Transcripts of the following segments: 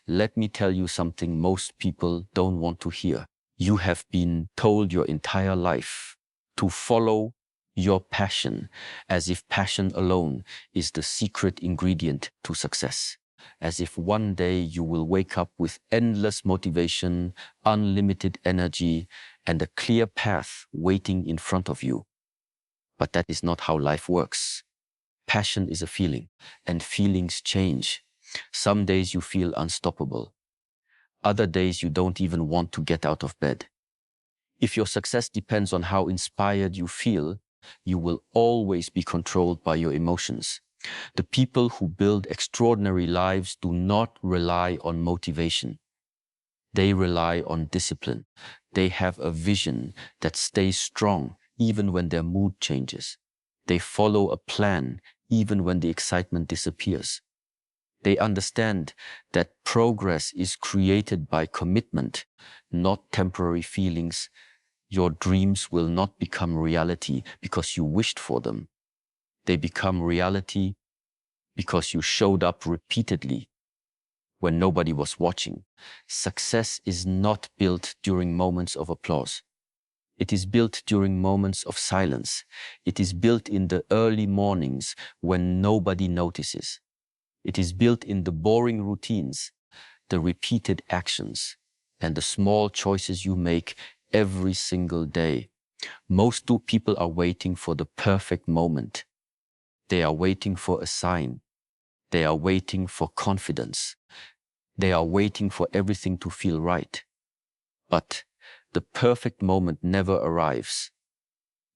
let me tell you something most people don't want to hear. You have been told your entire life to follow your passion, as if passion alone is the secret ingredient to success. As if one day you will wake up with endless motivation, unlimited energy, and a clear path waiting in front of you. But that is not how life works. Passion is a feeling, and feelings change. Some days you feel unstoppable. Other days you don't even want to get out of bed. If your success depends on how inspired you feel, you will always be controlled by your emotions. The people who build extraordinary lives do not rely on motivation. They rely on discipline. They have a vision that stays strong even when their mood changes. They follow a plan even when the excitement disappears. They understand that progress is created by commitment, not temporary feelings. Your dreams will not become reality because you wished for them. They become reality because you showed up repeatedly when nobody was watching. Success is not built during moments of applause. It is built during moments of silence. It is built in the early mornings when nobody notices. It is built in the boring routines, the repeated actions, and the small choices you make every single day. Most people are waiting for the perfect moment. They are waiting for a sign. They are waiting for confidence. They are waiting for everything to feel right. But the perfect moment never arrives.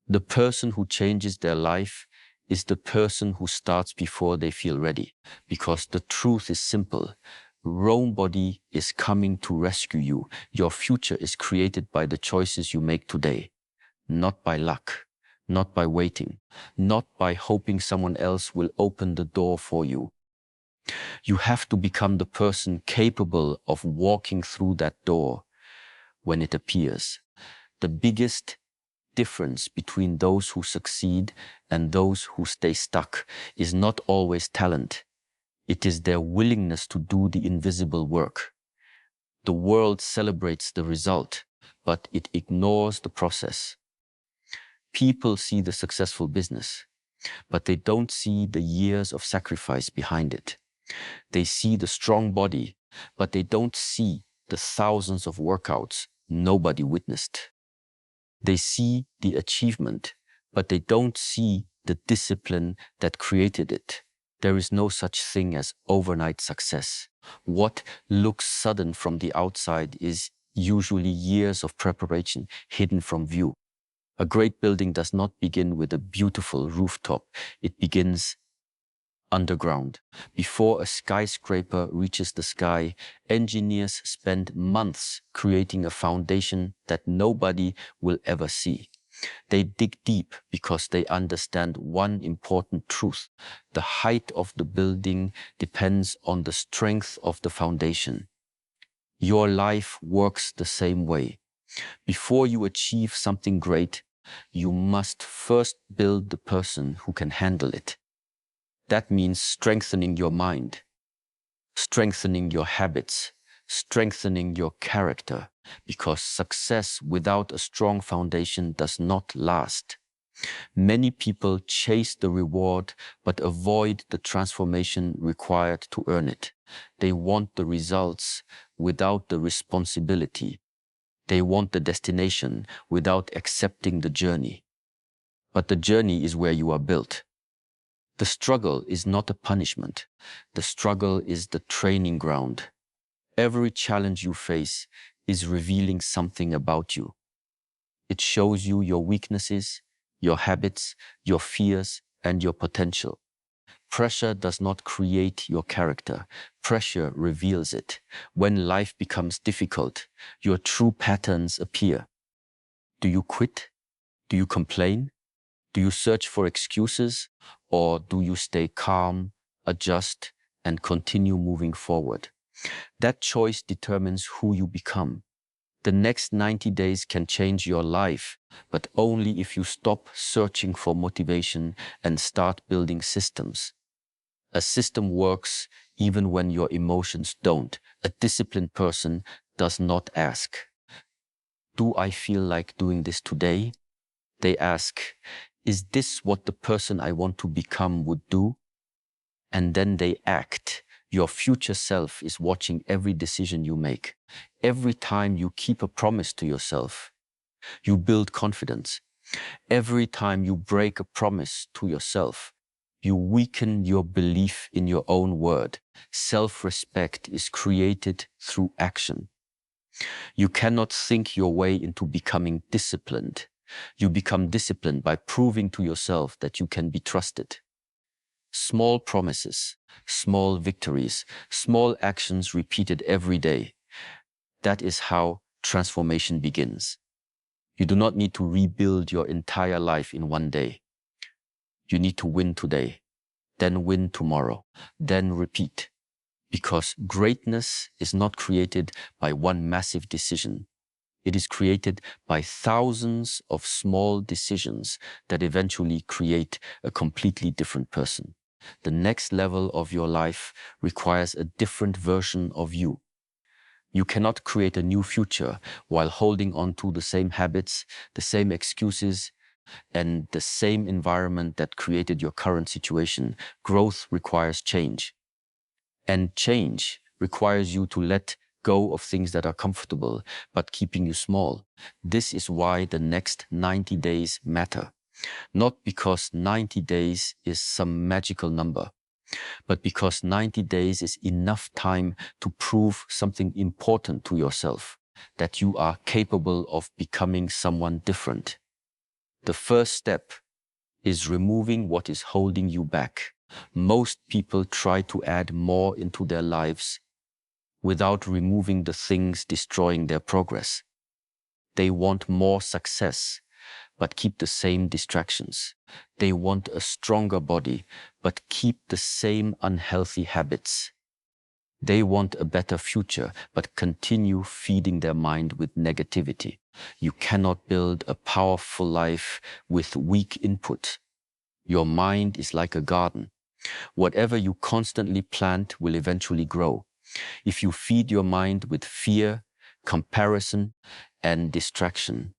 The person who changes their life is the person who starts before they feel ready. Because the truth is simple. Nobody is coming to rescue you. Your future is created by the choices you make today. Not by luck, not by waiting, not by hoping someone else will open the door for you. You have to become the person capable of walking through that door when it appears. The biggest difference between those who succeed and those who stay stuck is not always talent. It is their willingness to do the invisible work. The world celebrates the result, but it ignores the process. People see the successful business, but they don't see the years of sacrifice behind it. They see the strong body, but they don't see the thousands of workouts nobody witnessed. They see the achievement, but they don't see the discipline that created it. There is no such thing as overnight success. What looks sudden from the outside is usually years of preparation hidden from view. A great building does not begin with a beautiful rooftop. It begins underground. Before a skyscraper reaches the sky, engineers spend months creating a foundation that nobody will ever see. They dig deep because they understand one important truth. The height of the building depends on the strength of the foundation. Your life works the same way. Before you achieve something great, you must first build the person who can handle it. That means strengthening your mind, strengthening your habits, strengthening your character, because success without a strong foundation does not last. Many people chase the reward but avoid the transformation required to earn it. They want the results without the responsibility. They want the destination without accepting the journey. But the journey is where you are built. The struggle is not a punishment. The struggle is the training ground. Every challenge you face is revealing something about you. It shows you your weaknesses, your habits, your fears, and your potential. Pressure does not create your character. Pressure reveals it. When life becomes difficult, your true patterns appear. Do you quit? Do you complain? Do you search for excuses? Or do you stay calm, adjust, and continue moving forward? That choice determines who you become. The next 90 days can change your life, but only if you stop searching for motivation and start building systems. A system works even when your emotions don't. A disciplined person does not ask, do I feel like doing this today? They ask, is this what the person I want to become would do? And then they act. Your future self is watching every decision you make. Every time you keep a promise to yourself, you build confidence. Every time you break a promise to yourself, you weaken your belief in your own word. Self-respect is created through action. You cannot think your way into becoming disciplined. You become disciplined by proving to yourself that you can be trusted. Small promises, small victories, small actions repeated every day. That is how transformation begins. You do not need to rebuild your entire life in one day. You need to win today, then win tomorrow, then repeat. Because greatness is not created by one massive decision. It is created by thousands of small decisions that eventually create a completely different person. The next level of your life requires a different version of you. You cannot create a new future while holding on to the same habits, the same excuses, and the same environment that created your current situation. Growth requires change. And change requires you to let go of things that are comfortable, but keeping you small. This is why the next 90 days matter. Not because 90 days is some magical number, but because 90 days is enough time to prove something important to yourself, that you are capable of becoming someone different. The first step is removing what is holding you back. Most people try to add more into their lives without removing the things destroying their progress. They want more success, but keep the same distractions. They want a stronger body, but keep the same unhealthy habits. They want a better future, but continue feeding their mind with negativity. You cannot build a powerful life with weak input. Your mind is like a garden. Whatever you constantly plant will eventually grow. If you feed your mind with fear, comparison, and distraction,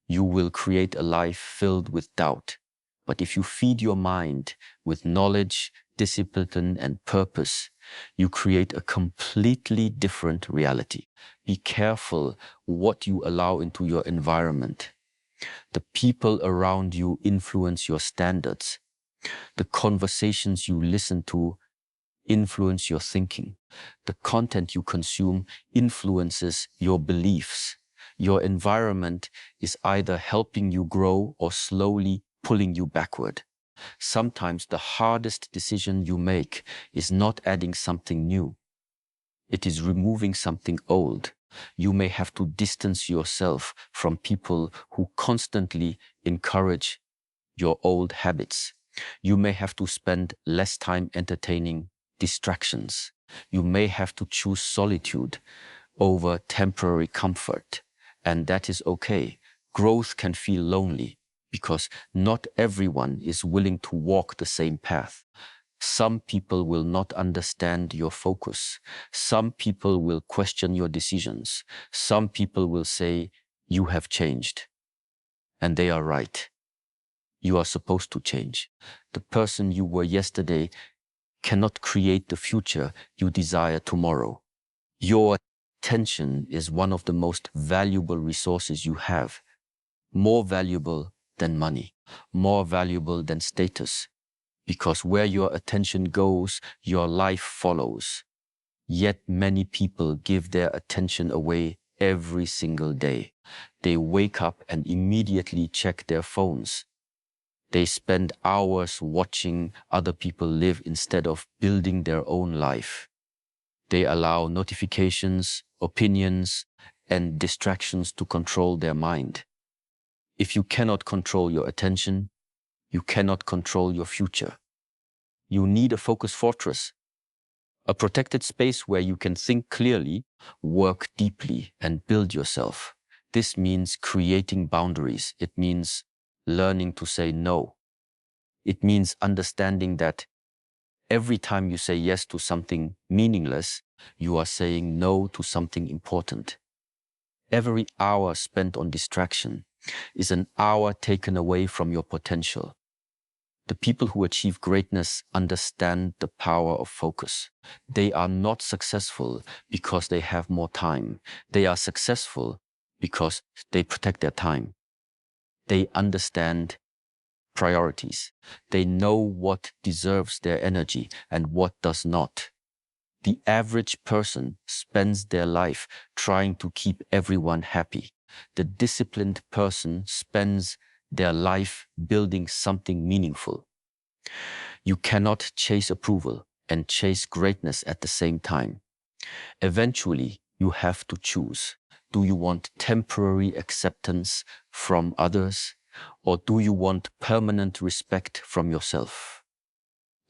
you will create a life filled with doubt. But if you feed your mind with knowledge, discipline, and purpose, you create a completely different reality. Be careful what you allow into your environment. The people around you influence your standards. The conversations you listen to influence your thinking. The content you consume influences your beliefs. Your environment is either helping you grow or slowly pulling you backward. Sometimes the hardest decision you make is not adding something new. It is removing something old. You may have to distance yourself from people who constantly encourage your old habits. You may have to spend less time entertaining distractions. You may have to choose solitude over temporary comfort, and that is okay. Growth can feel lonely because not everyone is willing to walk the same path. Some people will not understand your focus. Some people will question your decisions. Some people will say, you have changed. And they are right. You are supposed to change. The person you were yesterday cannot create the future you desire tomorrow. Your attention is one of the most valuable resources you have. More valuable than money, more valuable than status. Because where your attention goes, your life follows. Yet many people give their attention away every single day. They wake up and immediately check their phones. They spend hours watching other people live instead of building their own life. They allow notifications, opinions, and distractions to control their mind. If you cannot control your attention, you cannot control your future. You need a focus fortress, a protected space where you can think clearly, work deeply, and build yourself. This means creating boundaries. It means learning to say no. It means understanding that Every time you say yes to something meaningless, you are saying no to something important. Every hour spent on distraction is an hour taken away from your potential. The people who achieve greatness understand the power of focus. They are not successful because they have more time. They are successful because they protect their time. They understand priorities. They know what deserves their energy and what does not. The average person spends their life trying to keep everyone happy. The disciplined person spends their life building something meaningful. You cannot chase approval and chase greatness at the same time. Eventually, you have to choose. Do you want temporary acceptance from others, or do you want permanent respect from yourself?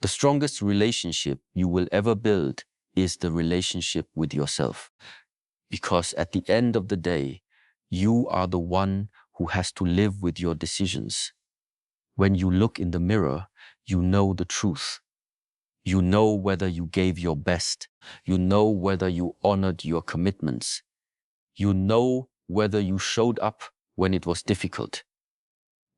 The strongest relationship you will ever build is the relationship with yourself. Because at the end of the day, you are the one who has to live with your decisions. When you look in the mirror, you know the truth. You know whether you gave your best. You know whether you honored your commitments. You know whether you showed up when it was difficult.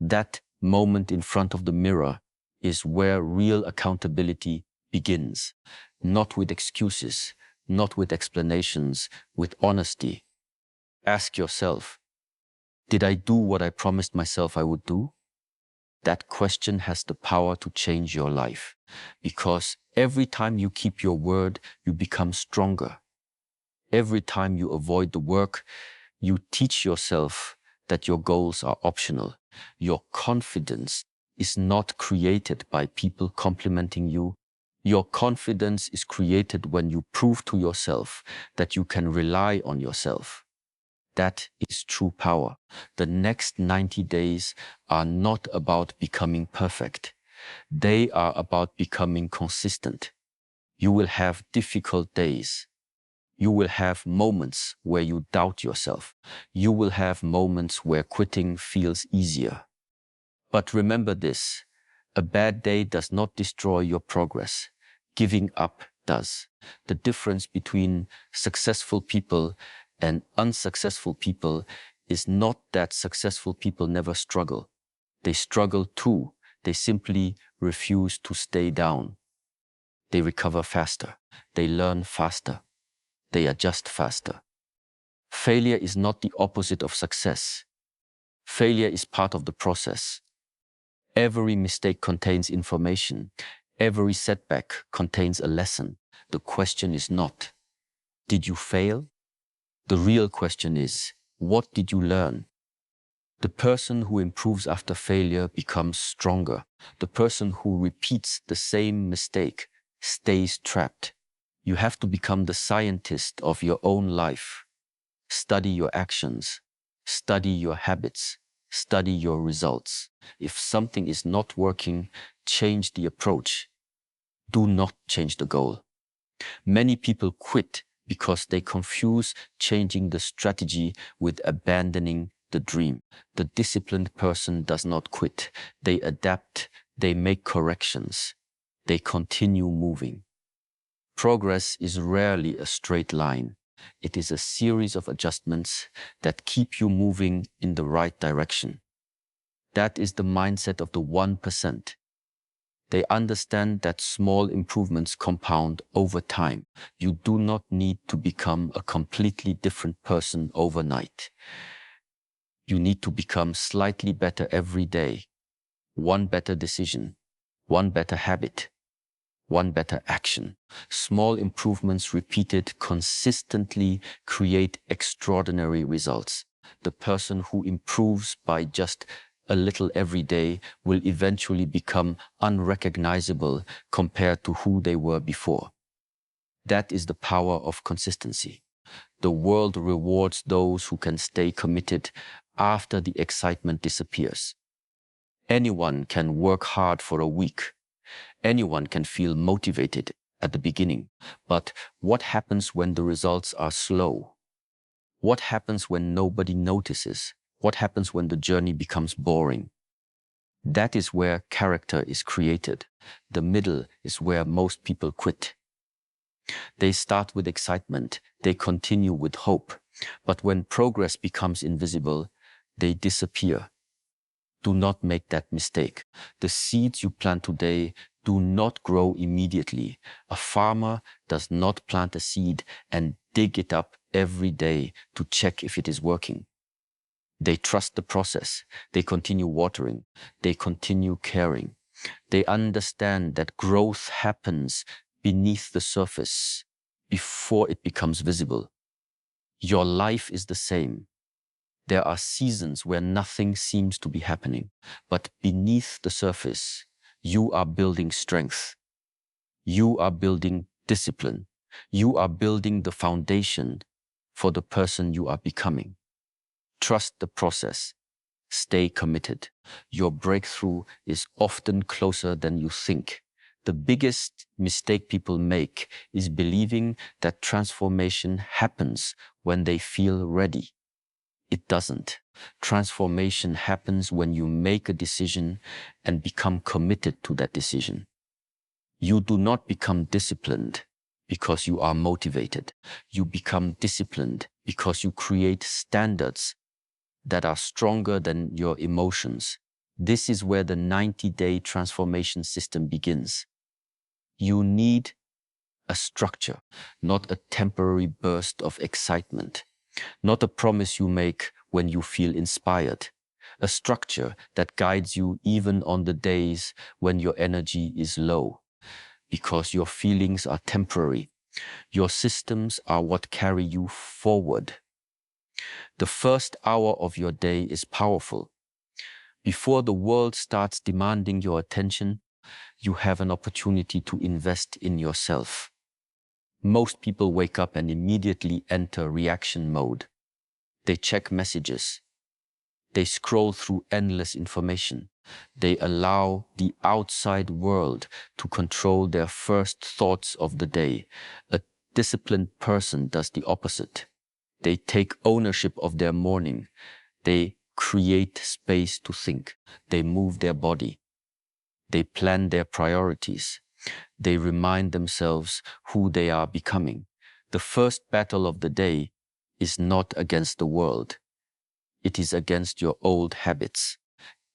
That moment in front of the mirror is where real accountability begins. Not with excuses, not with explanations, with honesty. Ask yourself, did I do what I promised myself I would do? That question has the power to change your life, because every time you keep your word, you become stronger. Every time you avoid the work, you teach yourself that your goals are optional. Your confidence is not created by people complimenting you. Your confidence is created when you prove to yourself that you can rely on yourself. That is true power. The next 90 days are not about becoming perfect. They are about becoming consistent. You will have difficult days. You will have moments where you doubt yourself. You will have moments where quitting feels easier. But remember this, a bad day does not destroy your progress. Giving up does. The difference between successful people and unsuccessful people is not that successful people never struggle. They struggle too. They simply refuse to stay down. They recover faster. They learn faster. They adjust faster. Failure is not the opposite of success. Failure is part of the process. Every mistake contains information. Every setback contains a lesson. The question is not, did you fail? The real question is, what did you learn? The person who improves after failure becomes stronger. The person who repeats the same mistake stays trapped. You have to become the scientist of your own life. Study your actions. Study your habits. Study your results. If something is not working, change the approach. Do not change the goal. Many people quit because they confuse changing the strategy with abandoning the dream. The disciplined person does not quit. They adapt, they make corrections, they continue moving. Progress is rarely a straight line. It is a series of adjustments that keep you moving in the right direction. That is the mindset of the 1%. They understand that small improvements compound over time. You do not need to become a completely different person overnight. You need to become slightly better every day. One better decision, one better habit, one better action. Small improvements repeated consistently create extraordinary results. The person who improves by just a little every day will eventually become unrecognizable compared to who they were before. That is the power of consistency. The world rewards those who can stay committed after the excitement disappears. Anyone can work hard for a week. Anyone can feel motivated at the beginning. But what happens when the results are slow? What happens when nobody notices? What happens when the journey becomes boring? That is where character is created. The middle is where most people quit. They start with excitement, they continue with hope, but when progress becomes invisible, they disappear. Do not make that mistake. The seeds you plant today do not grow immediately. A farmer does not plant a seed and dig it up every day to check if it is working. They trust the process. They continue watering. They continue caring. They understand that growth happens beneath the surface before it becomes visible. Your life is the same. There are seasons where nothing seems to be happening, but beneath the surface, you are building strength. You are building discipline. You are building the foundation for the person you are becoming. Trust the process. Stay committed. Your breakthrough is often closer than you think. The biggest mistake people make is believing that transformation happens when they feel ready. It doesn't. Transformation happens when you make a decision and become committed to that decision. You do not become disciplined because you are motivated. You become disciplined because you create standards that are stronger than your emotions. This is where the 90-day transformation system begins. You need a structure, not a temporary burst of excitement, not a promise you make when you feel inspired, a structure that guides you even on the days when your energy is low, because your feelings are temporary. Your systems are what carry you forward. The first hour of your day is powerful. Before the world starts demanding your attention, you have an opportunity to invest in yourself. Most people wake up and immediately enter reaction mode. They check messages. They scroll through endless information. They allow the outside world to control their first thoughts of the day. A disciplined person does the opposite. They take ownership of their morning. They create space to think. They move their body. They plan their priorities. They remind themselves who they are becoming. The first battle of the day is not against the world. It is against your old habits.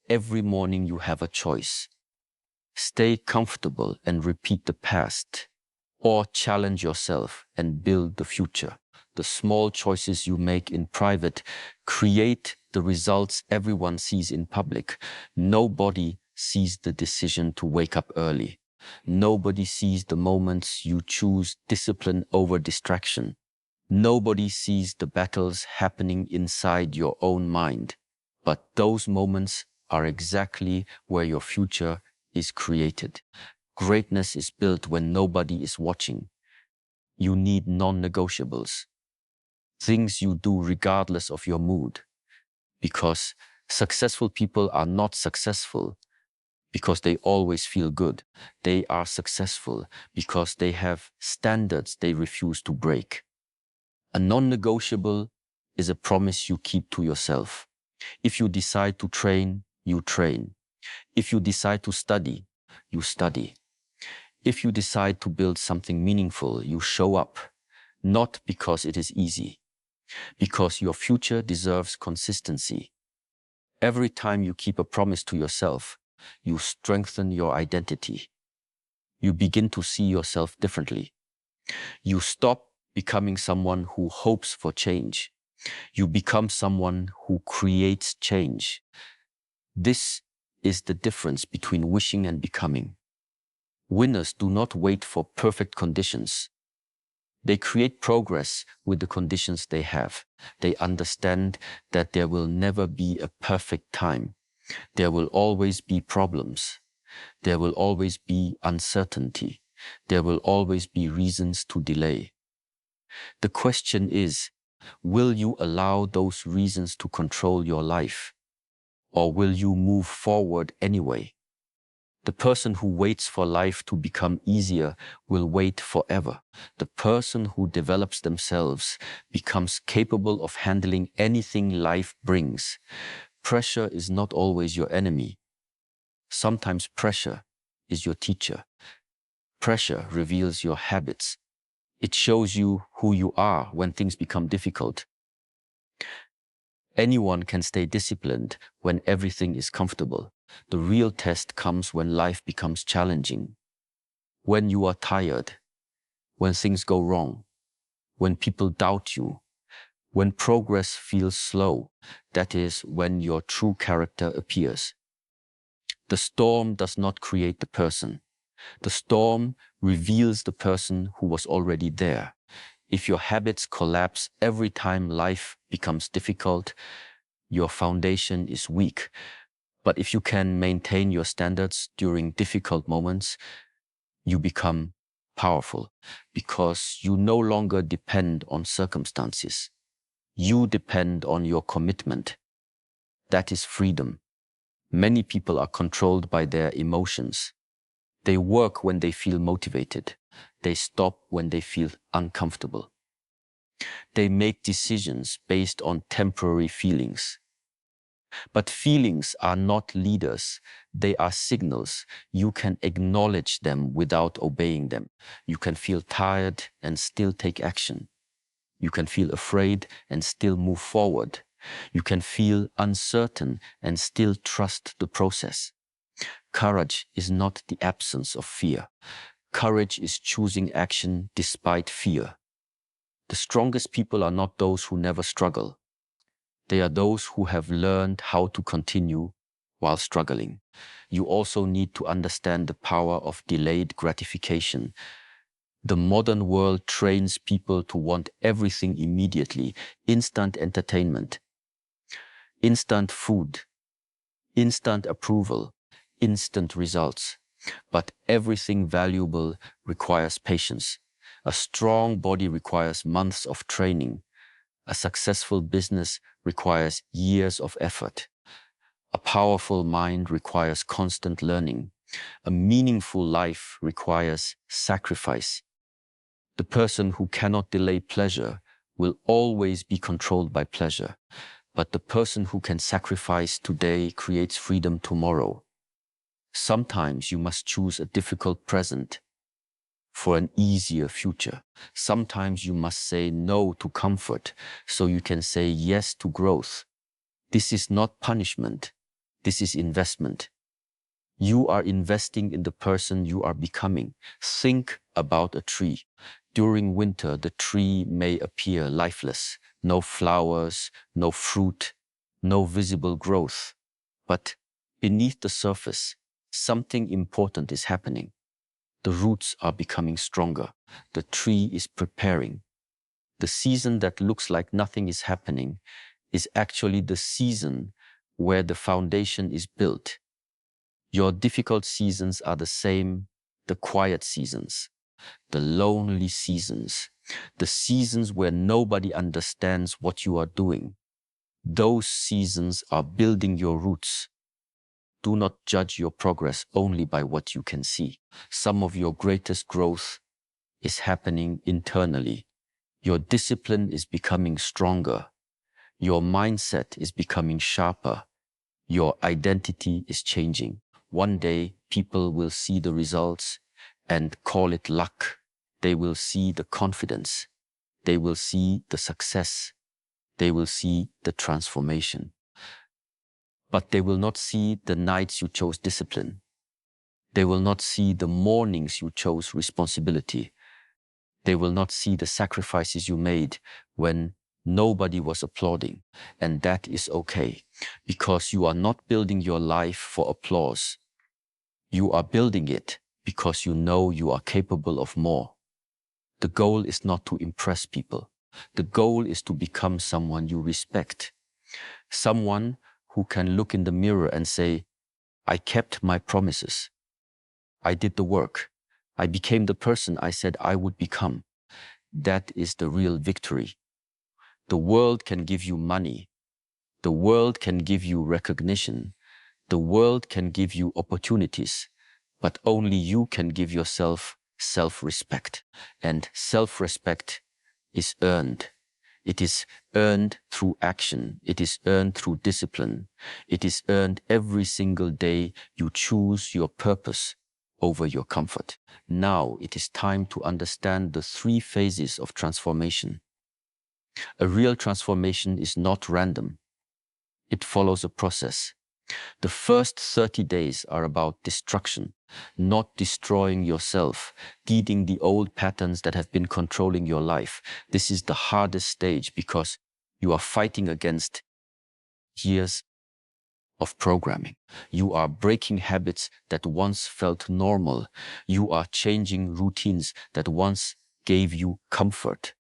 Every morning you have a choice. Stay comfortable and repeat the past, or challenge yourself and build the future. The small choices you make in private create the results everyone sees in public. Nobody sees the decision to wake up early. Nobody sees the moments you choose discipline over distraction. Nobody sees the battles happening inside your own mind. But those moments are exactly where your future is created. Greatness is built when nobody is watching. You need non-negotiables. Things you do regardless of your mood. Because successful people are not successful because they always feel good. They are successful because they have standards they refuse to break. A non-negotiable is a promise you keep to yourself. If you decide to train, you train. If you decide to study, you study. If you decide to build something meaningful, you show up. Not because it is easy, because your future deserves consistency. Every time you keep a promise to yourself, you strengthen your identity. You begin to see yourself differently. You stop becoming someone who hopes for change. You become someone who creates change. This is the difference between wishing and becoming. Winners do not wait for perfect conditions. They create progress with the conditions they have. They understand that there will never be a perfect time. There will always be problems. There will always be uncertainty. There will always be reasons to delay. The question is, will you allow those reasons to control your life? Or will you move forward anyway? The person who waits for life to become easier will wait forever. The person who develops themselves becomes capable of handling anything life brings. Pressure is not always your enemy. Sometimes pressure is your teacher. Pressure reveals your habits. It shows you who you are when things become difficult. Anyone can stay disciplined when everything is comfortable. The real test comes when life becomes challenging. When you are tired, when things go wrong, when people doubt you, when progress feels slow, that is when your true character appears. The storm does not create the person. The storm reveals the person who was already there. If your habits collapse every time life becomes difficult, your foundation is weak. But if you can maintain your standards during difficult moments, you become powerful because you no longer depend on circumstances. You depend on your commitment. That is freedom. Many people are controlled by their emotions. They work when they feel motivated. They stop when they feel uncomfortable. They make decisions based on temporary feelings. But feelings are not leaders. They are signals. You can acknowledge them without obeying them. You can feel tired and still take action. You can feel afraid and still move forward. You can feel uncertain and still trust the process. Courage is not the absence of fear. Courage is choosing action despite fear. The strongest people are not those who never struggle. They are those who have learned how to continue while struggling. You also need to understand the power of delayed gratification. The modern world trains people to want everything immediately. Instant entertainment, instant food, instant approval, instant results. But everything valuable requires patience. A strong body requires months of training. A successful business requires years of effort. A powerful mind requires constant learning. A meaningful life requires sacrifice. The person who cannot delay pleasure will always be controlled by pleasure. But the person who can sacrifice today creates freedom tomorrow. Sometimes you must choose a difficult present for an easier future. Sometimes you must say no to comfort so you can say yes to growth. This is not punishment. This is investment. You are investing in the person you are becoming. Think about a tree. During winter, the tree may appear lifeless. No flowers, no fruit, no visible growth. But beneath the surface, something important is happening. The roots are becoming stronger. The tree is preparing. The season that looks like nothing is happening is actually the season where the foundation is built. Your difficult seasons are the same, the quiet seasons, the lonely seasons, the seasons where nobody understands what you are doing. Those seasons are building your roots. Do not judge your progress only by what you can see. Some of your greatest growth is happening internally. Your discipline is becoming stronger. Your mindset is becoming sharper. Your identity is changing. One day, people will see the results and call it luck. They will see the confidence. They will see the success. They will see the transformation. But they will not see the nights you chose discipline. They will not see the mornings you chose responsibility. They will not see the sacrifices you made when nobody was applauding. And that is okay, because you are not building your life for applause. You are building it because you know you are capable of more. The goal is not to impress people. The goal is to become someone you respect. Someone who can look in the mirror and say, I kept my promises. I did the work. I became the person I said I would become. That is the real victory. The world can give you money. The world can give you recognition. The world can give you opportunities, but only you can give yourself self-respect. And self-respect is earned. It is earned through action. It is earned through discipline. It is earned every single day you choose your purpose over your comfort. Now it is time to understand the 3 phases of transformation. A real transformation is not random. It follows a process. The first 30 days are about destruction, not destroying yourself, beating the old patterns that have been controlling your life. This is the hardest stage because you are fighting against years of programming. You are breaking habits that once felt normal. You are changing routines that once gave you comfort.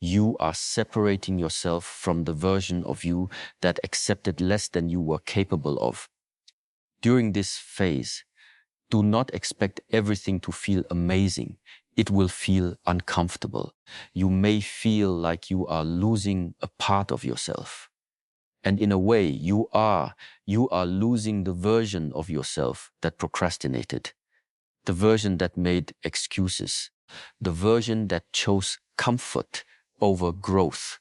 You are separating yourself from the version of you that accepted less than you were capable of. During this phase, do not expect everything to feel amazing. It will feel uncomfortable. You may feel like you are losing a part of yourself. And in a way, you are losing the version of yourself that procrastinated, the version that made excuses, the version that chose comfort over growth.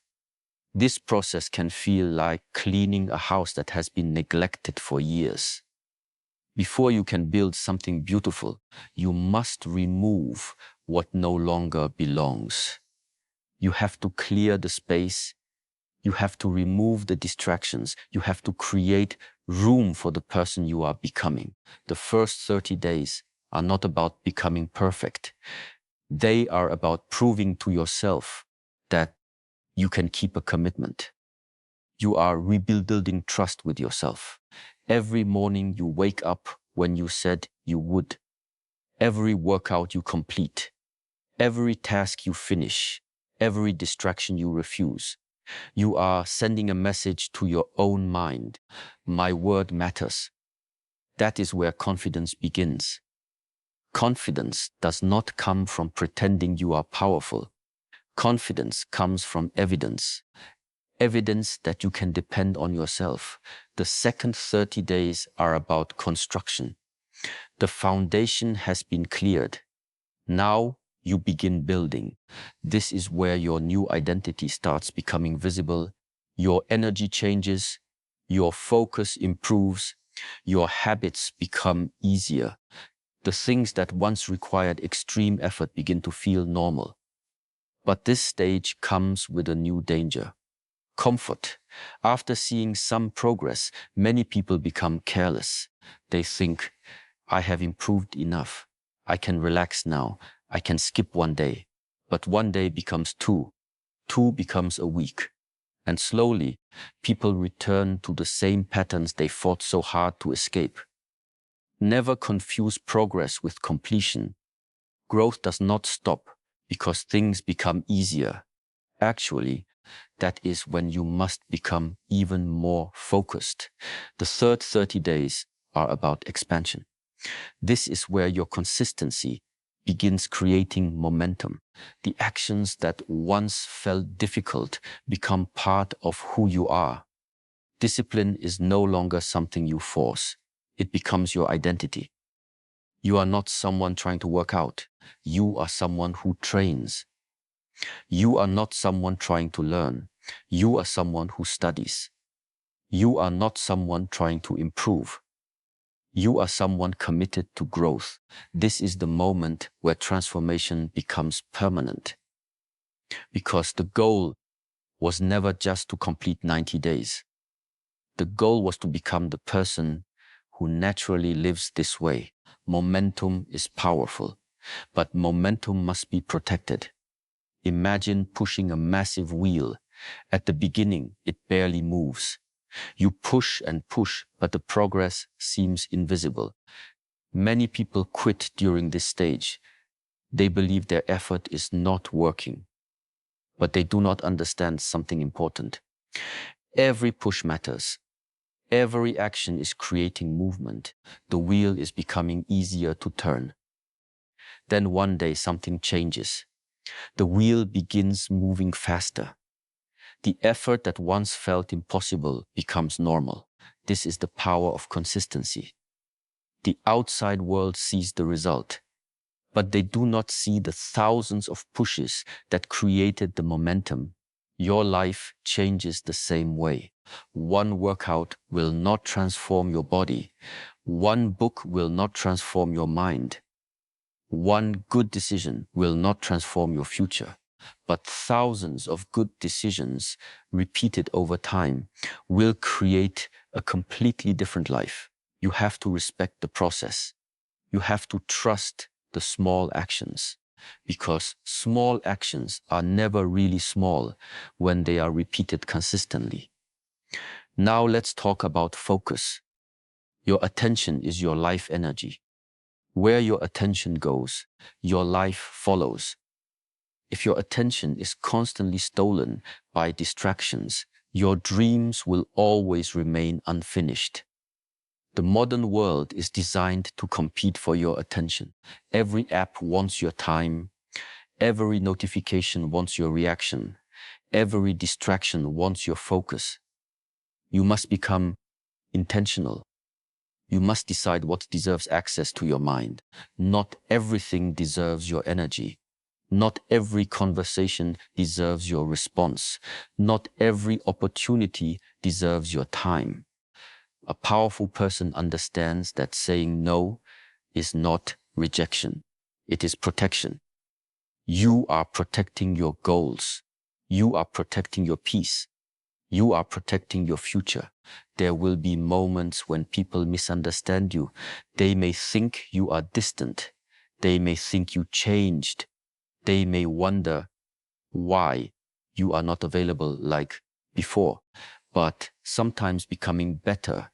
This process can feel like cleaning a house that has been neglected for years. Before you can build something beautiful, you must remove what no longer belongs. You have to clear the space. You have to remove the distractions. You have to create room for the person you are becoming. The first 30 days are not about becoming perfect. They are about proving to yourself that you can keep a commitment. You are rebuilding trust with yourself. Every morning you wake up when you said you would. Every workout you complete. Every task you finish. Every distraction you refuse. You are sending a message to your own mind. My word matters. That is where confidence begins. Confidence does not come from pretending you are powerful. Confidence comes from evidence. Evidence that you can depend on yourself. The second 30 days are about construction. The foundation has been cleared. Now you begin building. This is where your new identity starts becoming visible. Your energy changes. Your focus improves. Your habits become easier. The things that once required extreme effort begin to feel normal. But this stage comes with a new danger. Comfort. After seeing some progress, many people become careless. They think, I have improved enough. I can relax now. I can skip one day. But one day becomes 2. 2 becomes a week. And slowly, people return to the same patterns they fought so hard to escape. Never confuse progress with completion. Growth does not stop because things become easier. Actually, that is when you must become even more focused. The third 30 days are about expansion. This is where your consistency begins creating momentum. The actions that once felt difficult become part of who you are. Discipline is no longer something you force. It becomes your identity. You are not someone trying to work out. You are someone who trains. You are not someone trying to learn. You are someone who studies. You are not someone trying to improve. You are someone committed to growth. This is the moment where transformation becomes permanent. Because the goal was never just to complete 90 days. The goal was to become the person who naturally lives this way. Momentum is powerful, but momentum must be protected. Imagine pushing a massive wheel. At the beginning, it barely moves. You push and push, but the progress seems invisible. Many people quit during this stage. They believe their effort is not working, but they do not understand something important. Every push matters. Every action is creating movement. The wheel is becoming easier to turn. Then one day something changes. The wheel begins moving faster. The effort that once felt impossible becomes normal. This is the power of consistency. The outside world sees the result, but they do not see the thousands of pushes that created the momentum Your life changes the same way. One workout will not transform your body. One book will not transform your mind. One good decision will not transform your future. But thousands of good decisions repeated over time will create a completely different life. You have to respect the process. You have to trust the small actions, because small actions are never really small when they are repeated consistently. Now let's talk about focus. Your attention is your life energy. Where your attention goes, your life follows. If your attention is constantly stolen by distractions, your dreams will always remain unfinished. The modern world is designed to compete for your attention. Every app wants your time. Every notification wants your reaction. Every distraction wants your focus. You must become intentional. You must decide what deserves access to your mind. Not everything deserves your energy. Not every conversation deserves your response. Not every opportunity deserves your time. A powerful person understands that saying no is not rejection. It is protection. You are protecting your goals. You are protecting your peace. You are protecting your future. There will be moments when people misunderstand you. They may think you are distant. They may think you changed. They may wonder why you are not available like before. But sometimes becoming better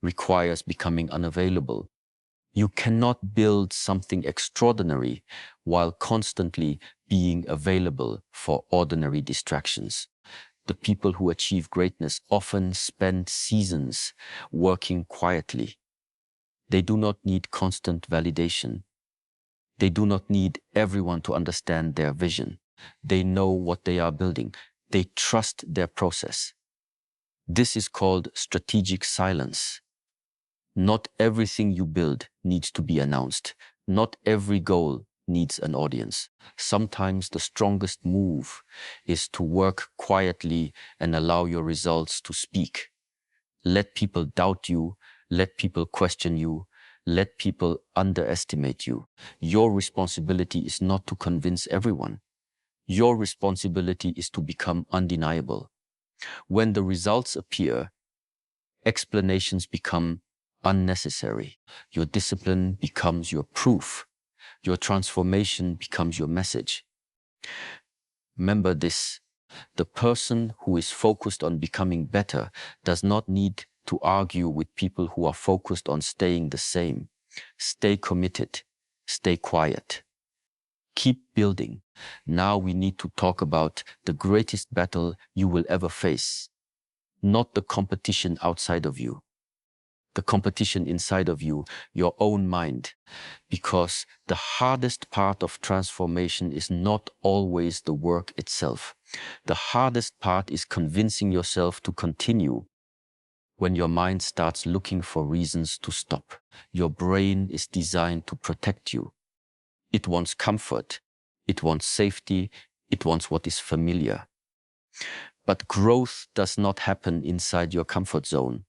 requires becoming unavailable. You cannot build something extraordinary while constantly being available for ordinary distractions. The people who achieve greatness often spend seasons working quietly. They do not need constant validation. They do not need everyone to understand their vision. They know what they are building. They trust their process. This is called strategic silence. Not everything you build needs to be announced. Not every goal needs an audience. Sometimes the strongest move is to work quietly and allow your results to speak. Let people doubt you. Let people question you. Let people underestimate you. Your responsibility is not to convince everyone. Your responsibility is to become undeniable. When the results appear, explanations become unnecessary. Your discipline becomes your proof. Your transformation becomes your message. Remember this: the person who is focused on becoming better does not need to argue with people who are focused on staying the same. Stay committed. Stay quiet. Keep building. Now we need to talk about the greatest battle you will ever face. Not the competition outside of you. The competition inside of you, your own mind. Because the hardest part of transformation is not always the work itself. The hardest part is convincing yourself to continue when your mind starts looking for reasons to stop. Your brain is designed to protect you. It wants comfort. It wants safety. It wants what is familiar. But growth does not happen inside your comfort zone.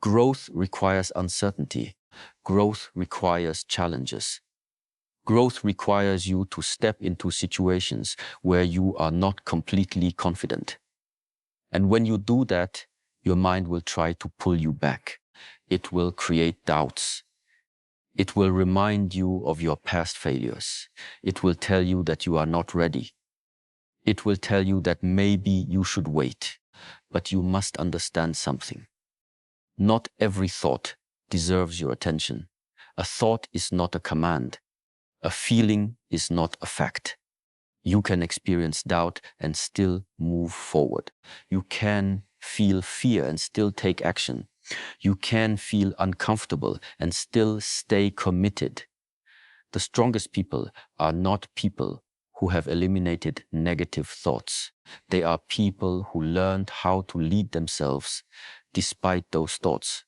Growth requires uncertainty. Growth requires challenges. Growth requires you to step into situations where you are not completely confident. And when you do that, your mind will try to pull you back. It will create doubts. It will remind you of your past failures. It will tell you that you are not ready. It will tell you that maybe you should wait. But you must understand something. Not every thought deserves your attention. A thought is not a command. A feeling is not a fact. You can experience doubt and still move forward. You can feel fear and still take action. You can feel uncomfortable and still stay committed. The strongest people are not people who have eliminated negative thoughts. They are people who learned how to lead themselves despite those thoughts.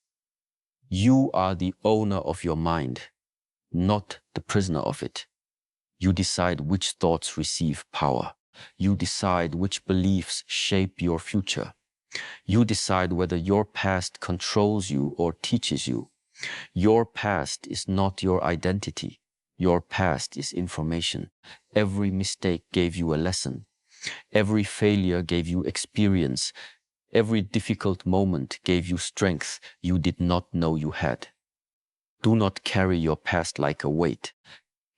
You are the owner of your mind, not the prisoner of it. You decide which thoughts receive power. You decide which beliefs shape your future. You decide whether your past controls you or teaches you. Your past is not your identity. Your past is information. Every mistake gave you a lesson. Every failure gave you experience. Every difficult moment gave you strength you did not know you had. Do not carry your past like a weight.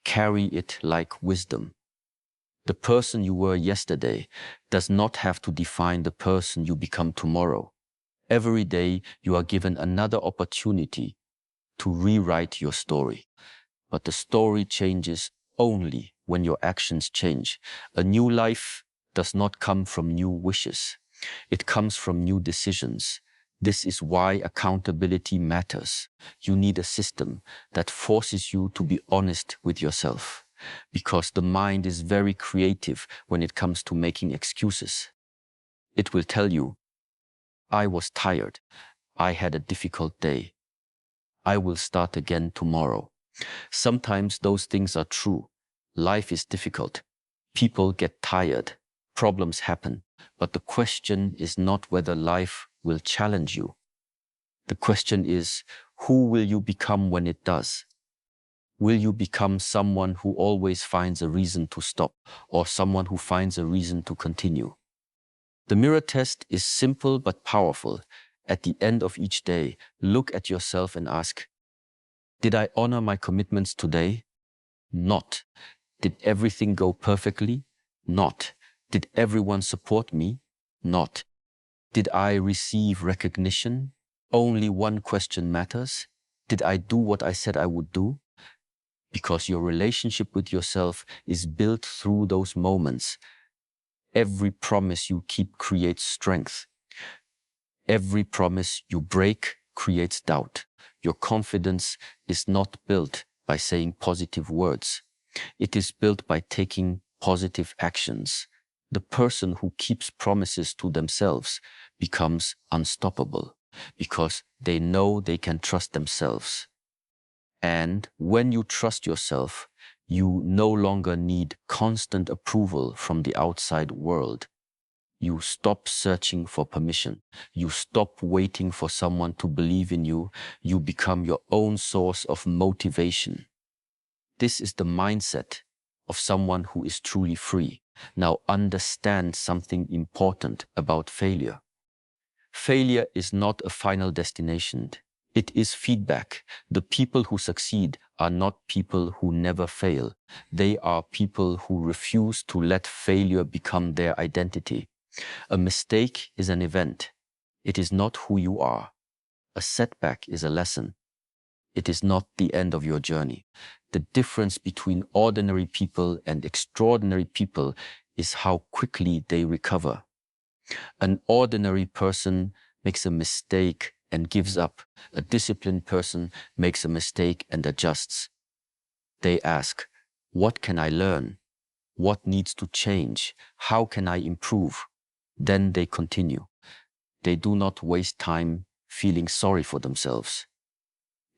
Carry it like wisdom. The person you were yesterday does not have to define the person you become tomorrow. Every day you are given another opportunity to rewrite your story. But the story changes only when your actions change. A new life does not come from new wishes. It comes from new decisions. This is why accountability matters. You need a system that forces you to be honest with yourself, because the mind is very creative when it comes to making excuses. It will tell you, I was tired. I had a difficult day. I will start again tomorrow. Sometimes those things are true. Life is difficult. People get tired. Problems happen. But the question is not whether life will challenge you. The question is, who will you become when it does? Will you become someone who always finds a reason to stop, or someone who finds a reason to continue? The mirror test is simple but powerful. At the end of each day, look at yourself and ask, did I honor my commitments today? Not. Did everything go perfectly? Not. Did everyone support me? Not. Did I receive recognition? Only one question matters. Did I do what I said I would do? Because your relationship with yourself is built through those moments. Every promise you keep creates strength. Every promise you break creates doubt. Your confidence is not built by saying positive words. It is built by taking positive actions. The person who keeps promises to themselves becomes unstoppable because they know they can trust themselves. And when you trust yourself, you no longer need constant approval from the outside world. You stop searching for permission. You stop waiting for someone to believe in you. You become your own source of motivation. This is the mindset of someone who is truly free. Now understand something important about failure. Failure is not a final destination. It is feedback. The people who succeed are not people who never fail. They are people who refuse to let failure become their identity. A mistake is an event. It is not who you are. A setback is a lesson. It is not the end of your journey. The difference between ordinary people and extraordinary people is how quickly they recover. An ordinary person makes a mistake and gives up. A disciplined person makes a mistake and adjusts. They ask, what can I learn? What needs to change? How can I improve? Then they continue. They do not waste time feeling sorry for themselves.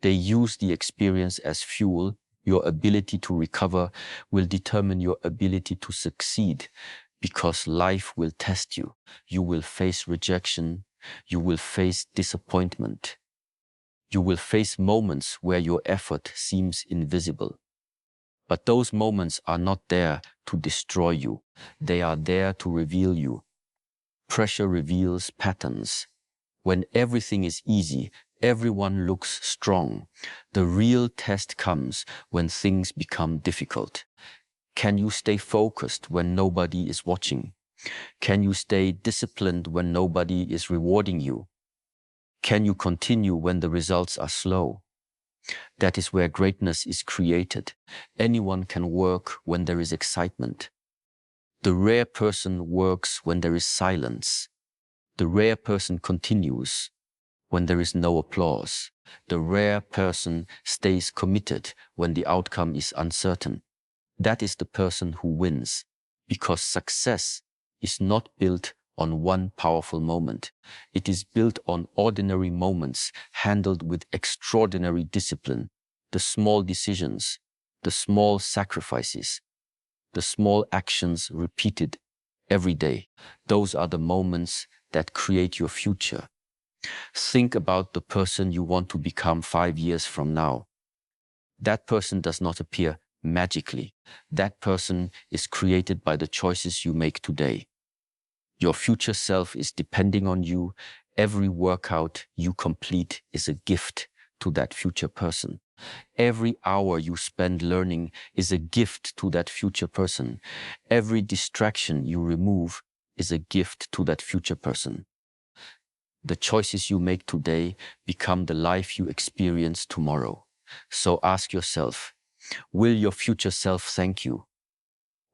They use the experience as fuel. Your ability to recover will determine your ability to succeed, because life will test you. You will face rejection. You will face disappointment. You will face moments where your effort seems invisible. But those moments are not there to destroy you. They are there to reveal you. Pressure reveals patterns. When everything is easy, everyone looks strong. The real test comes when things become difficult. Can you stay focused when nobody is watching? Can you stay disciplined when nobody is rewarding you? Can you continue when the results are slow? That is where greatness is created. Anyone can work when there is excitement. The rare person works when there is silence. The rare person continues when there is no applause. The rare person stays committed when the outcome is uncertain. That is the person who wins, because success is not built on one powerful moment. It is built on ordinary moments handled with extraordinary discipline. The small decisions, the small sacrifices, the small actions repeated every day. Those are the moments that create your future. Think about the person you want to become 5 years from now. That person does not appear magically. That person is created by the choices you make today. Your future self is depending on you. Every workout you complete is a gift to that future person. Every hour you spend learning is a gift to that future person. Every distraction you remove is a gift to that future person. The choices you make today become the life you experience tomorrow. So ask yourself, will your future self thank you?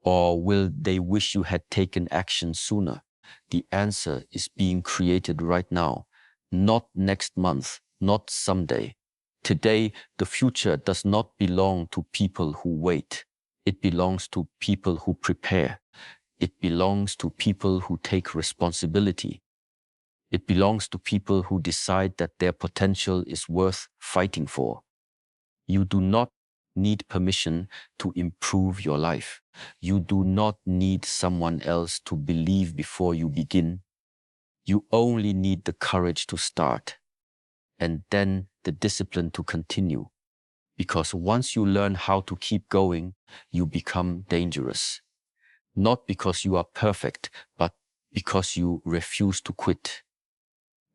Or will they wish you had taken action sooner? The answer is being created right now, not next month, not someday. Today, the future does not belong to people who wait. It belongs to people who prepare. It belongs to people who take responsibility. It belongs to people who decide that their potential is worth fighting for. You do not need permission to improve your life. You do not need someone else to believe before you begin. You only need the courage to start, and then the discipline to continue. Because once you learn how to keep going, you become dangerous. Not because you are perfect, but because you refuse to quit.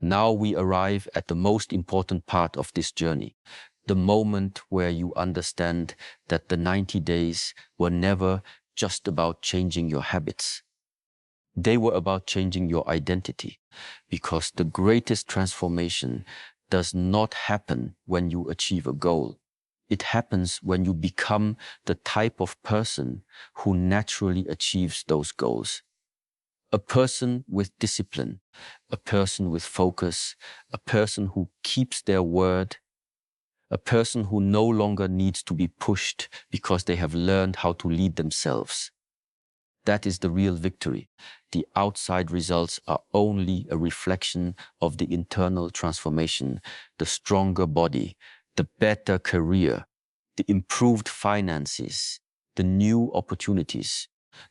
Now we arrive at the most important part of this journey, the moment where you understand that the 90 days were never just about changing your habits. They were about changing your identity, because the greatest transformation does not happen when you achieve a goal. It happens when you become the type of person who naturally achieves those goals. A person with discipline, a person with focus, a person who keeps their word, a person who no longer needs to be pushed because they have learned how to lead themselves. That is the real victory. The outside results are only a reflection of the internal transformation, the stronger body, the better career, the improved finances, the new opportunities.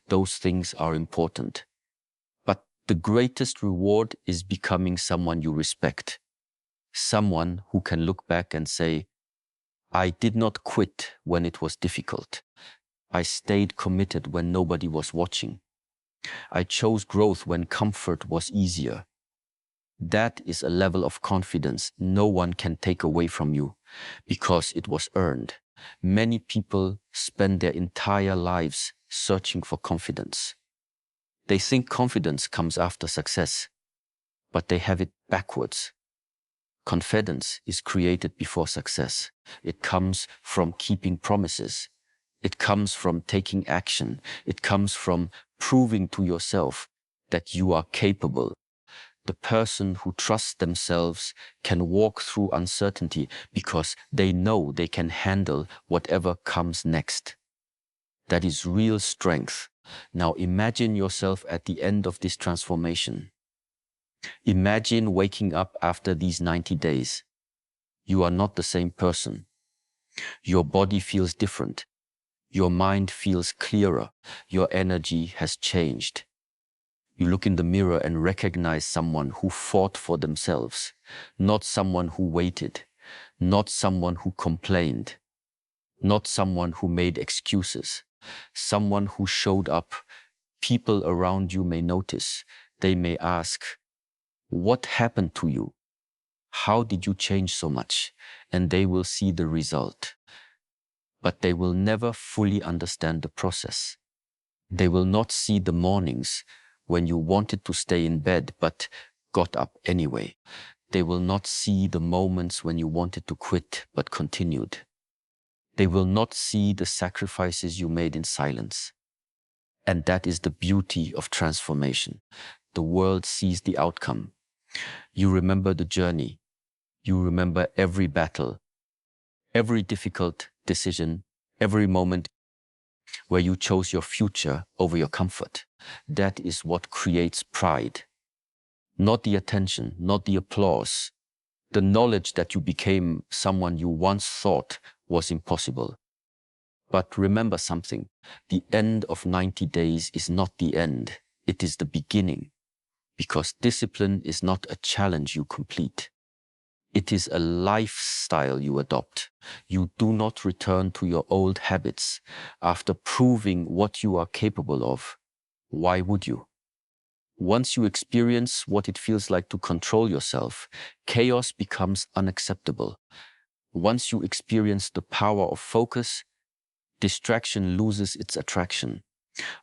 Those things are important. But the greatest reward is becoming someone you respect. Someone who can look back and say, I did not quit when it was difficult. I stayed committed when nobody was watching. I chose growth when comfort was easier. That is a level of confidence no one can take away from you, because it was earned. Many people spend their entire lives searching for confidence. They think confidence comes after success, but they have it backwards. Confidence is created before success. It comes from keeping promises. It comes from taking action. It comes from proving to yourself that you are capable. The person who trusts themselves can walk through uncertainty because they know they can handle whatever comes next. That is real strength. Now imagine yourself at the end of this transformation. Imagine waking up after these 90 days. You are not the same person. Your body feels different. Your mind feels clearer. Your energy has changed. You look in the mirror and recognize someone who fought for themselves, not someone who waited, not someone who complained, not someone who made excuses, someone who showed up. People around you may notice. They may ask, what happened to you? How did you change so much? And they will see the result. But they will never fully understand the process. They will not see the mornings when you wanted to stay in bed but got up anyway. They will not see the moments when you wanted to quit but continued. They will not see the sacrifices you made in silence. And that is the beauty of transformation. The world sees the outcome. You remember the journey. You remember every battle, every difficult decision, every moment where you chose your future over your comfort. That is what creates pride. Not the attention, not the applause, the knowledge that you became someone you once thought was impossible. But remember something, the end of 90 days is not the end, It is the beginning, because discipline is not a challenge you complete. It is a lifestyle you adopt. You do not return to your old habits after proving what you are capable of. Why would you? Once you experience what it feels like to control yourself, chaos becomes unacceptable. Once you experience the power of focus, distraction loses its attraction.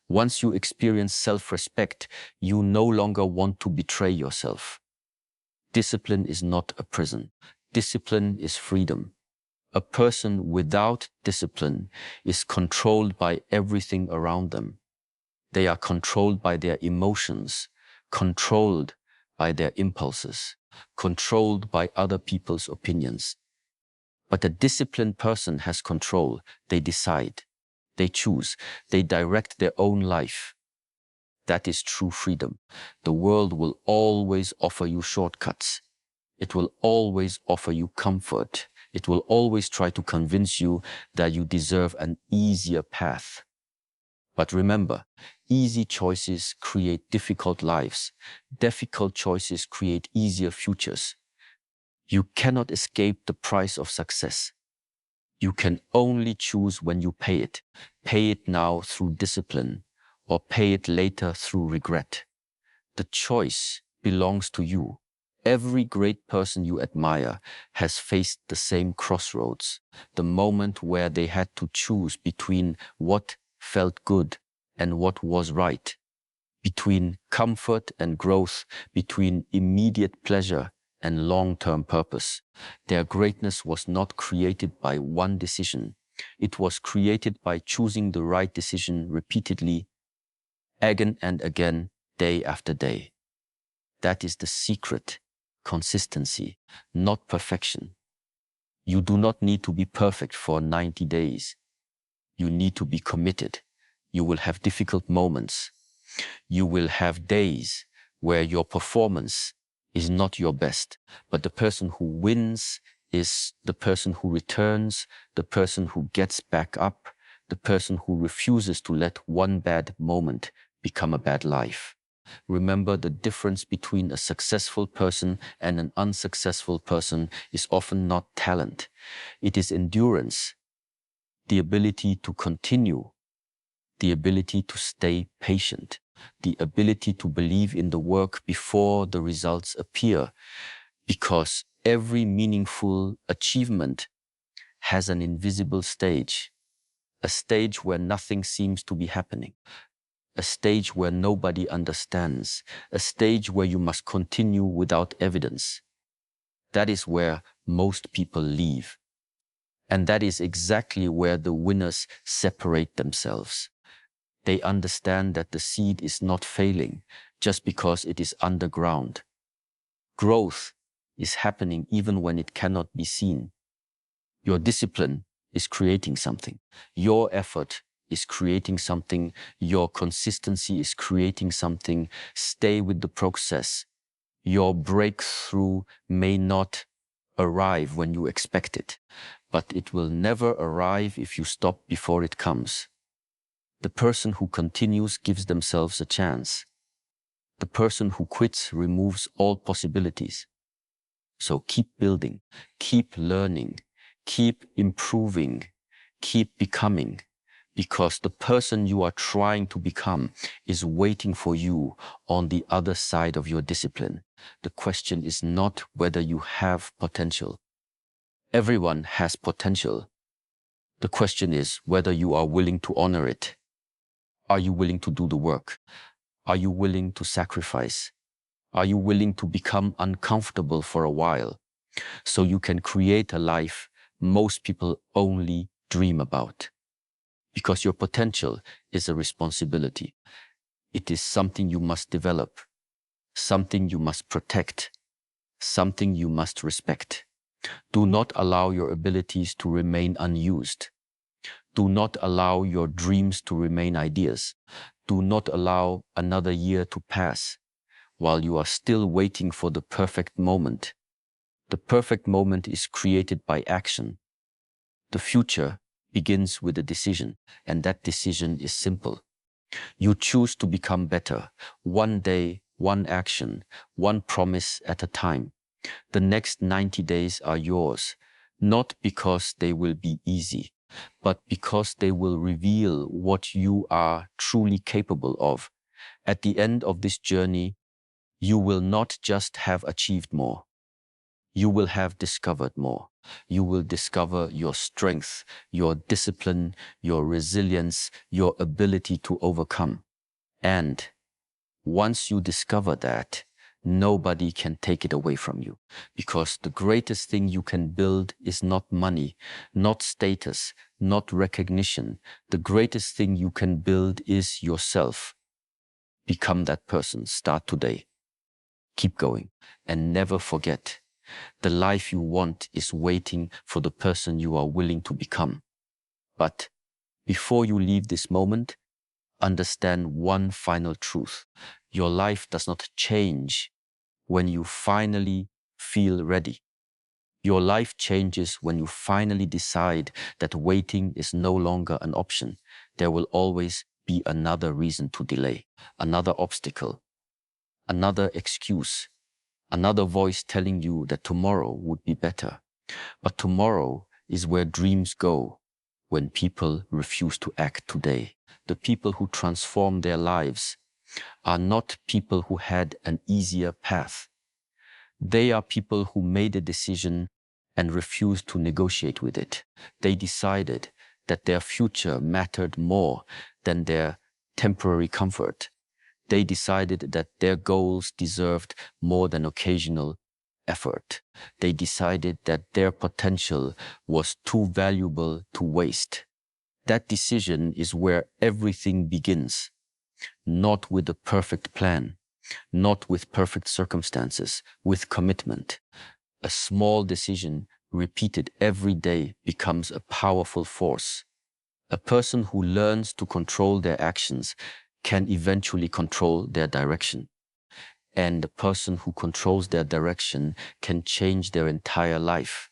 Once you experience self-respect, you no longer want to betray yourself. Discipline is not a prison. Discipline is freedom. A person without discipline is controlled by everything around them. They are controlled by their emotions, controlled by their impulses, controlled by other people's opinions. But a disciplined person has control. They decide, they choose, they direct their own life. That is true freedom. The world will always offer you shortcuts. It will always offer you comfort. It will always try to convince you that you deserve an easier path. But remember, easy choices create difficult lives. Difficult choices create easier futures. You cannot escape the price of success. You can only choose when you pay it. Pay it now through discipline, or pay it later through regret. The choice belongs to you. Every great person you admire has faced the same crossroads, the moment where they had to choose between what felt good and what was right, between comfort and growth, between immediate pleasure and long-term purpose. Their greatness was not created by one decision. It was created by choosing the right decision repeatedly, again and again, day after day. That is the secret. Consistency, not perfection. You do not need to be perfect for 90 days. You need to be committed. You will have difficult moments. You will have days where your performance is not your best, but the person who wins is the person who returns, the person who gets back up, the person who refuses to let one bad moment become a bad life. Remember, the difference between a successful person and an unsuccessful person is often not talent. It is endurance, the ability to continue, the ability to stay patient, the ability to believe in the work before the results appear, because every meaningful achievement has an invisible stage, a stage where nothing seems to be happening. A stage where nobody understands, a stage where you must continue without evidence. That is where most people leave. And that is exactly where the winners separate themselves. They understand that the seed is not failing just because it is underground. Growth is happening even when it cannot be seen. Your discipline is creating something. Your effort is creating something. Your consistency is creating something. Stay with the process. Your breakthrough may not arrive when you expect it, but it will never arrive if you stop before it comes. The person who continues gives themselves a chance. The person who quits removes all possibilities. So keep building, keep learning, keep improving, keep becoming. Because the person you are trying to become is waiting for you on the other side of your discipline. The question is not whether you have potential. Everyone has potential. The question is whether you are willing to honor it. Are you willing to do the work? Are you willing to sacrifice? Are you willing to become uncomfortable for a while so you can create a life most people only dream about? Because your potential is a responsibility. It is something you must develop, something you must protect, something you must respect. Do not allow your abilities to remain unused. Do not allow your dreams to remain ideas. Do not allow another year to pass while you are still waiting for the perfect moment. The perfect moment is created by action. The future begins with a decision, and that decision is simple. You choose to become better, one day, one action, one promise at a time. The next 90 days are yours, not because they will be easy, but because they will reveal what you are truly capable of. At the end of this journey, you will not just have achieved more. You will have discovered more. You will discover your strength, your discipline, your resilience, your ability to overcome. And once you discover that, nobody can take it away from you, because the greatest thing you can build is not money, not status, not recognition. The greatest thing you can build is yourself. Become that person. Start today. Keep going. And never forget, the life you want is waiting for the person you are willing to become. But before you leave this moment, understand one final truth. Your life does not change when you finally feel ready. Your life changes when you finally decide that waiting is no longer an option. There will always be another reason to delay, another obstacle, another excuse, another voice telling you that tomorrow would be better. But tomorrow is where dreams go when people refuse to act today. The people who transform their lives are not people who had an easier path. They are people who made a decision and refused to negotiate with it. They decided that their future mattered more than their temporary comfort. They decided that their goals deserved more than occasional effort. They decided that their potential was too valuable to waste. That decision is where everything begins, not with a perfect plan, not with perfect circumstances, with commitment. A small decision repeated every day becomes a powerful force. A person who learns to control their actions can eventually control their direction. And a person who controls their direction can change their entire life.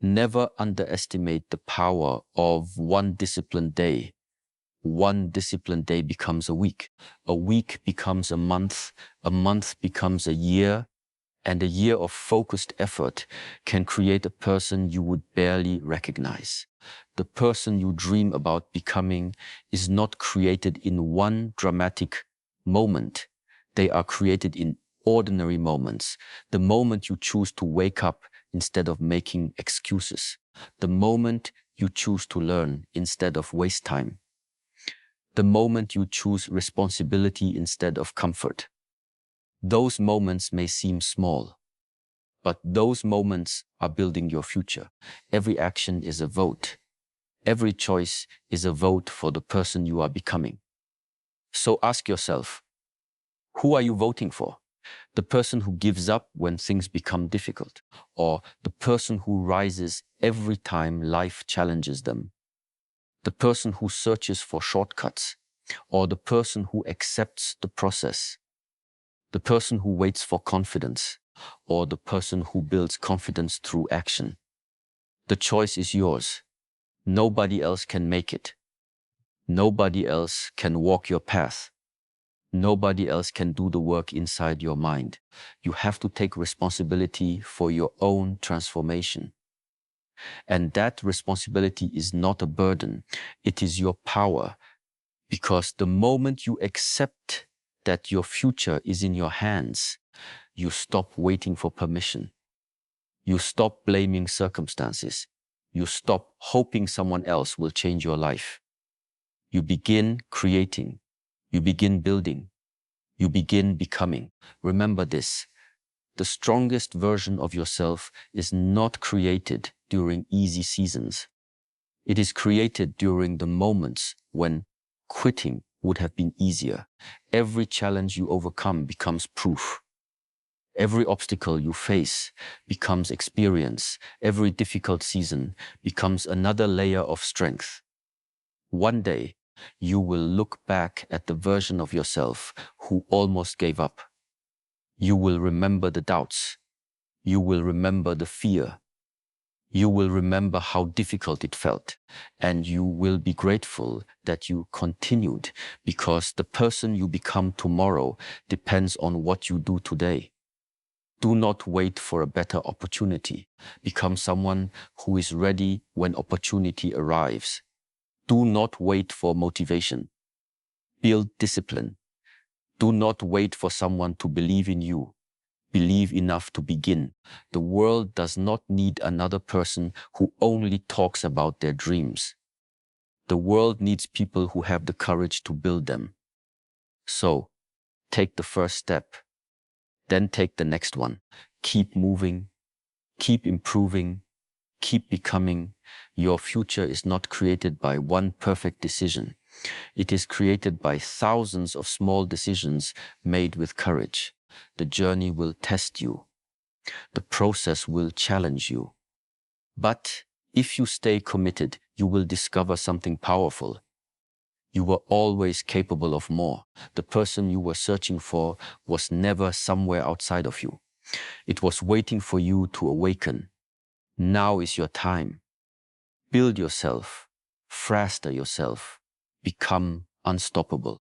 Never underestimate the power of one disciplined day. One disciplined day becomes a week becomes a month becomes a year, and a year of focused effort can create a person you would barely recognize. The person you dream about becoming is not created in one dramatic moment. They are created in ordinary moments. The moment you choose to wake up instead of making excuses. The moment you choose to learn instead of waste time. The moment you choose responsibility instead of comfort. Those moments may seem small, but those moments are building your future. Every action is a vote. Every choice is a vote for the person you are becoming. So ask yourself, who are you voting for? The person who gives up when things become difficult, or the person who rises every time life challenges them? The person who searches for shortcuts, or the person who accepts the process? The person who waits for confidence, or the person who builds confidence through action? The choice is yours. Nobody else can make it. Nobody else can walk your path. Nobody else can do the work inside your mind. You have to take responsibility for your own transformation. And that responsibility is not a burden. It is your power. Because the moment you accept that your future is in your hands, you stop waiting for permission. You stop blaming circumstances. You stop hoping someone else will change your life. You begin creating. You begin building. You begin becoming. Remember this. The strongest version of yourself is not created during easy seasons. It is created during the moments when quitting would have been easier. Every challenge you overcome becomes proof. Every obstacle you face becomes experience. Every difficult season becomes another layer of strength. One day, you will look back at the version of yourself who almost gave up. You will remember the doubts. You will remember the fear. You will remember how difficult it felt, and you will be grateful that you continued, because the person you become tomorrow depends on what you do today. Do not wait for a better opportunity. Become someone who is ready when opportunity arrives. Do not wait for motivation. Build discipline. Do not wait for someone to believe in you. Believe enough to begin. The world does not need another person who only talks about their dreams. The world needs people who have the courage to build them. So, take the first step, then take the next one. Keep moving, keep improving, keep becoming. Your future is not created by one perfect decision. It is created by thousands of small decisions made with courage. The journey will test you. The process will challenge you. But if you stay committed, you will discover something powerful. You were always capable of more. The person you were searching for was never somewhere outside of you. It was waiting for you to awaken. Now is your time. Build yourself, faster yourself, become unstoppable.